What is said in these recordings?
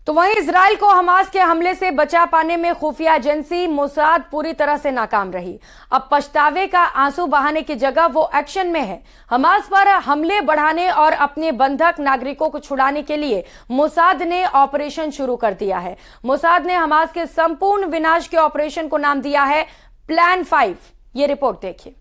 तो वहीं इजराइल को हमास के हमले से बचा पाने में खुफिया एजेंसी मोसाद पूरी तरह से नाकाम रही। अब पछतावे का आंसू बहाने की जगह वो एक्शन में है। हमास पर हमले बढ़ाने और अपने बंधक नागरिकों को छुड़ाने के लिए मोसाद ने ऑपरेशन शुरू कर दिया है। मोसाद ने हमास के संपूर्ण विनाश के ऑपरेशन को नाम दिया है प्लान 5। ये रिपोर्ट देखिए।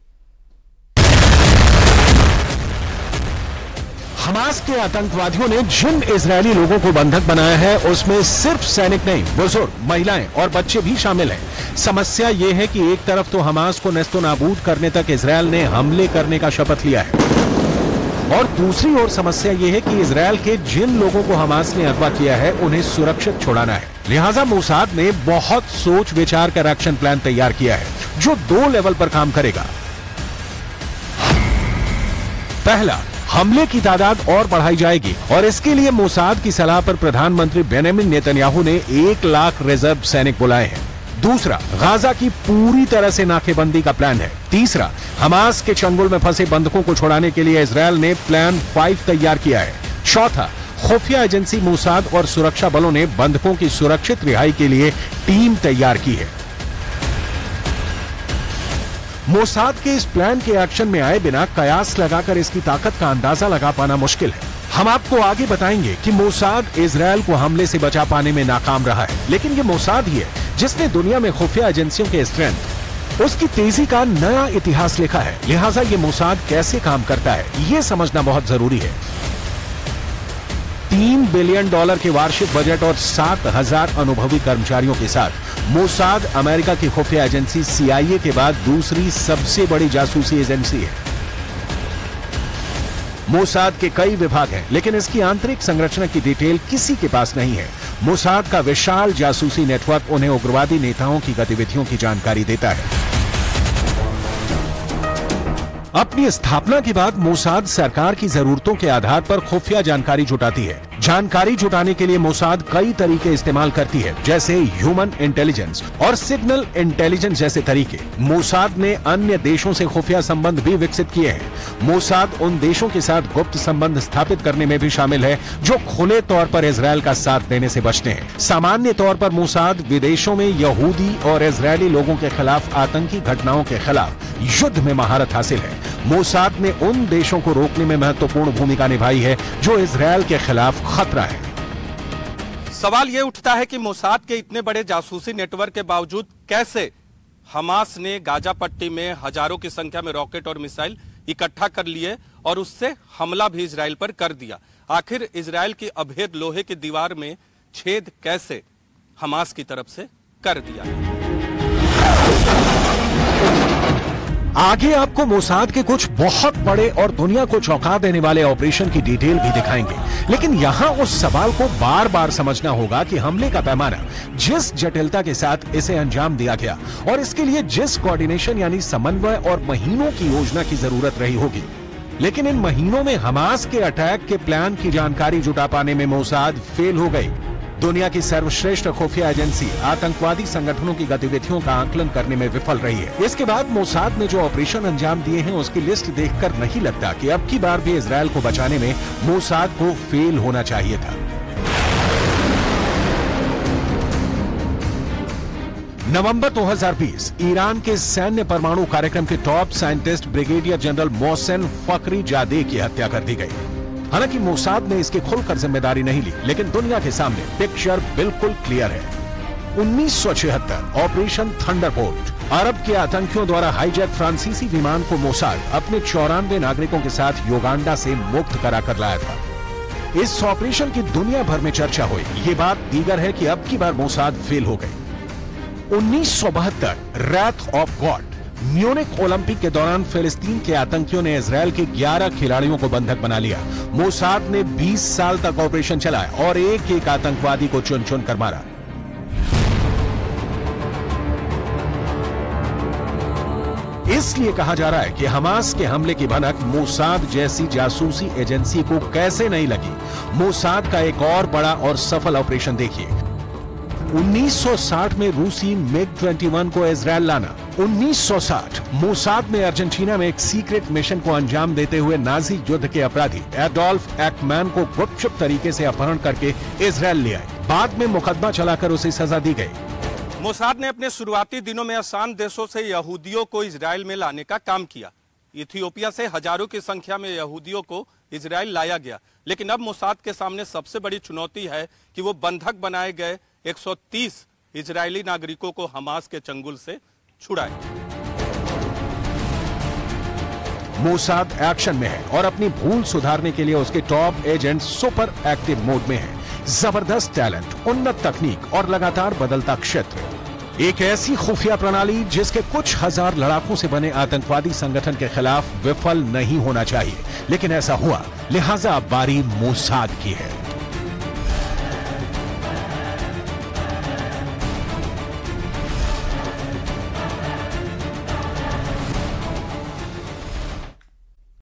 हमास के आतंकवादियों ने जिन इजरायली लोगों को बंधक बनाया है उसमें सिर्फ सैनिक नहीं, बुजुर्ग, महिलाएं और बच्चे भी शामिल हैं। समस्या ये है कि एक तरफ तो हमास को नेस्तो नाबूद करने तक इजरायल ने हमले करने का शपथ लिया है और दूसरी ओर समस्या ये है कि इजरायल के जिन लोगों को हमास ने अगवा किया है उन्हें सुरक्षित छुड़ाना है। लिहाजा मोसाद ने बहुत सोच विचार कर एक्शन प्लान तैयार किया है जो 2 लेवल पर काम करेगा। पहला, हमले की तादाद और बढ़ाई जाएगी और इसके लिए मोसाद की सलाह पर प्रधानमंत्री बेंजामिन नेतन्याहू ने 1 लाख रिजर्व सैनिक बुलाए हैं। दूसरा, गाजा की पूरी तरह से नाकेबंदी का प्लान है। तीसरा, हमास के चंगुल में फंसे बंधकों को छुड़ाने के लिए इजरायल ने प्लान 5 तैयार किया है। चौथा, खुफिया एजेंसी मोसाद और सुरक्षा बलों ने बंधकों की सुरक्षित रिहाई के लिए टीम तैयार की है। मोसाद के इस प्लान के एक्शन में आए बिना कयास लगाकर इसकी ताकत का अंदाजा लगा पाना मुश्किल है। हम आपको आगे बताएंगे कि मोसाद इजरायल को हमले से बचा पाने में नाकाम रहा है, लेकिन ये मोसाद ही है जिसने दुनिया में खुफिया एजेंसियों के स्ट्रेंथ, उसकी तेजी का नया इतिहास लिखा है। लिहाजा ये मोसाद कैसे काम करता है ये समझना बहुत जरूरी है। $3 बिलियन के वार्षिक बजट और 7,000 अनुभवी कर्मचारियों के साथ मोसाद अमेरिका की खुफिया एजेंसी CIA के बाद दूसरी सबसे बड़ी जासूसी एजेंसी है। मोसाद के कई विभाग हैं, लेकिन इसकी आंतरिक संरचना की डिटेल किसी के पास नहीं है। मोसाद का विशाल जासूसी नेटवर्क उन्हें उग्रवादी नेताओं की गतिविधियों की जानकारी देता है। अपनी स्थापना के बाद मोसाद सरकार की जरूरतों के आधार पर खुफिया जानकारी जुटाती है। जानकारी जुटाने के लिए मोसाद कई तरीके इस्तेमाल करती है, जैसे ह्यूमन इंटेलिजेंस और सिग्नल इंटेलिजेंस जैसे तरीके। मोसाद ने अन्य देशों से खुफिया संबंध भी विकसित किए हैं। मोसाद उन देशों के साथ गुप्त संबंध स्थापित करने में भी शामिल है जो खुले तौर पर इजरायल का साथ देने से बचते हैं। सामान्य तौर पर मोसाद विदेशों में यहूदी और इजरायली लोगों के खिलाफ आतंकी घटनाओं के खिलाफ युद्ध में महारत हासिल है। मोसाद ने उन देशों को रोकने में महत्वपूर्ण भूमिका निभाई है जो इजरायल के खिलाफ खतरा है। सवाल यह उठता है कि मोसाद के इतने बड़े जासूसी नेटवर्क के बावजूद कैसे हमास ने गाजा पट्टी में हजारों की संख्या में रॉकेट और मिसाइल इकट्ठा कर लिए और उससे हमला भी इजरायल पर कर दिया। आखिर इजरायल की अभेद लोहे की दीवार में छेद कैसे हमास की तरफ से कर दिया। आगे आपको मोसाद के कुछ बहुत बड़े और दुनिया को चौंका देने वाले ऑपरेशन की डिटेल भी दिखाएंगे, लेकिन यहां उस सवाल को बार बार समझना होगा कि हमले का पैमाना, जिस जटिलता के साथ इसे अंजाम दिया गया और इसके लिए जिस कोऑर्डिनेशन यानी समन्वय और महीनों की योजना की जरूरत रही होगी, लेकिन इन महीनों में हमास के अटैक के प्लान की जानकारी जुटा पाने में मोसाद फेल हो गई। दुनिया की सर्वश्रेष्ठ खुफिया एजेंसी आतंकवादी संगठनों की गतिविधियों का आकलन करने में विफल रही है। इसके बाद मोसाद ने जो ऑपरेशन अंजाम दिए हैं उसकी लिस्ट देखकर नहीं लगता कि अब की बार भी इजरायल को बचाने में मोसाद को फेल होना चाहिए था। नवंबर 2020 ईरान के सैन्य परमाणु कार्यक्रम के top scientist brigadier general Mohsen Fakhrizadeh की हत्या कर दी गई। हालांकि मोसाद ने इसकी खुलकर जिम्मेदारी नहीं ली, लेकिन दुनिया के सामने पिक्चर बिल्कुल क्लियर है। 1976 ऑपरेशन थंडरबोल्ट, अरब के आतंकियों द्वारा हाईजैक फ्रांसीसी विमान को मोसाद अपने 94 नागरिकों के साथ युगांडा से मुक्त कराकर लाया था। इस ऑपरेशन की दुनिया भर में चर्चा हुई। ये बात दीगर है कि अब की बार मोसाद फेल हो गई। 1972 wrath of God, Munich Olympic के दौरान फिलिस्तीन के आतंकियों ने इजरायल के 11 खिलाड़ियों को बंधक बना लिया। मोसाद ने 20 साल तक ऑपरेशन चलाया और एक एक आतंकवादी को चुन चुन कर मारा। इसलिए कहा जा रहा है कि हमास के हमले की भनक मोसाद जैसी जासूसी एजेंसी को कैसे नहीं लगी। मोसाद का एक और बड़ा और सफल ऑपरेशन देखिए। 1960 में रूसी MiG-21 को इजरायल लाना। 1960 मोसाद ने अर्जेंटीना में एक सीक्रेट मिशन को अंजाम देते हुए नाजी युद्ध के अपराधी एडोल्फ एक्मैन को गुपचुप तरीके से अपहरण करके इजरायल ले आए। बाद में मुकदमा चलाकर उसे सजा दी गई। मोसाद ने अपने शुरुआती दिनों में आसान देशों से यहूदियों को इजराइल में लाने का काम किया। इथियोपिया से हजारों की संख्या में यहूदियों को इजराइल लाया गया, लेकिन अब मोसाद के सामने सबसे बड़ी चुनौती है कि वो बंधक बनाए गए 130 इजरायली नागरिकों को हमास के चंगुल से छुड़ाए। मोसाद एक्शन में है और अपनी भूल सुधारने के लिए उसके top agent super active mode में हैं। जबरदस्त टैलेंट, उन्नत तकनीक और लगातार बदलता क्षेत्र। एक ऐसी खुफिया प्रणाली जिसके कुछ हजार लड़ाकों से बने आतंकवादी संगठन के खिलाफ विफल नहीं होना चाहिए, लेकिन ऐसा हुआ, लिहाजा अब बारी मोसाद की है।